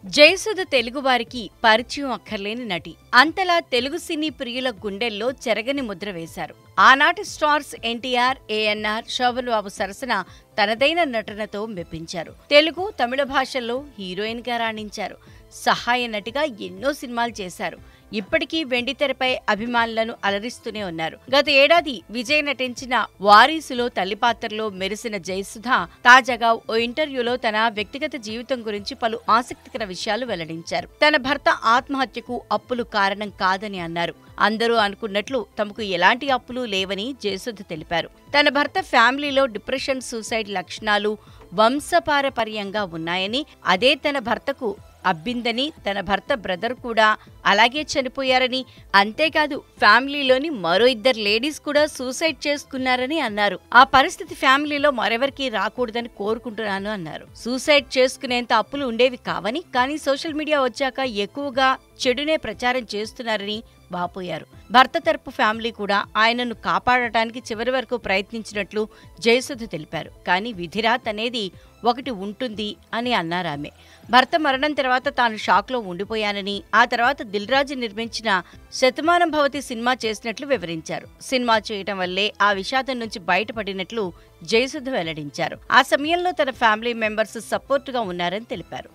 జయసుధ తెలుగువారికి పరిచయం అక్కర్లేని నటి. అంతలా తెలుగు సినీ ప్రియుల గుండెల్లో చెరగని ముద్ర వేశారు. ఆనాటి స్టార్స్ ఎన్టీఆర్, ఏఎన్ఆర్, శోభన్ బాబు సరసన తనదైన నటనతో మెప్పించారు. తెలుగు, తమిళ భాషల్లో హీరోయిన్ గా రాణించారు. సహాయ నటిగా ఎన్నో సినిమాలు చేశారు. ఇప్పటికీ వెండితెరపై అభిమానులను అలరిస్తూనే ఉన్నారు. గత ఏడాది విజయ్ నటించిన వారీసులో తల్లి పాత్రలో మెరిసిన జయసుధ తాజాగా ఓ ఇంటర్వ్యూలో తన వ్యక్తిగత జీవితం గురించి పలు ఆసక్తికర విషయాలు వెల్లడించారు. తన భర్త ఆత్మహత్యకు అప్పులు కారణం కాదని అన్నారు. అందరూ అనుకున్నట్లు తమకు ఎలాంటి అప్పులు లేవని జయసుధ తెలిపారు. తన భర్త ఫ్యామిలీలో డిప్రెషన్, సూసైడ్ లక్షణాలు వంశపారపర్యంగా ఉన్నాయని, అదే తన భర్తకు అబ్బిందని, తన భర్త బ్రదర్ కూడా అలాగే చనిపోయారని, అంతేకాదు ఫ్యామిలీలోని మరో 2 లేడీస్ కూడా సూసైడ్ చేసుకున్నారని అన్నారు. ఆ పరిస్థితి ఫ్యామిలీలో మరెవరికి రాకూడదని కోరుకుంటున్నాను అన్నారు. సూసైడ్ చేసుకునేంత అప్పులు ఉండేవి కావని, కానీ సోషల్ మీడియా వచ్చాక ఎక్కువగా చెడునే ప్రచారం చేస్తున్నారని వాపోయారు. భర్త తరపు ఫ్యామిలీ కూడా ఆయనను కాపాడటానికి చివరి వరకు ప్రయత్నించినట్లు జయసుధ తెలిపారు. కానీ విధిరాత్ అనేది ఒకటి ఉంటుంది అని అన్నారామె. భర్త మరణం తర్వాత తాను షాక్లో ఉండిపోయానని, ఆ తర్వాత దిల్ రాజు నిర్మించిన శతమానం భవతి సినిమా చేసినట్లు వివరించారు. సినిమా చేయటం వల్లే ఆ విషాదం నుంచి బయటపడినట్లు జయసుధ వెల్లడించారు. ఆ సమయంలో తన ఫ్యామిలీ మెంబర్స్ సపోర్టుగా ఉన్నారని తెలిపారు.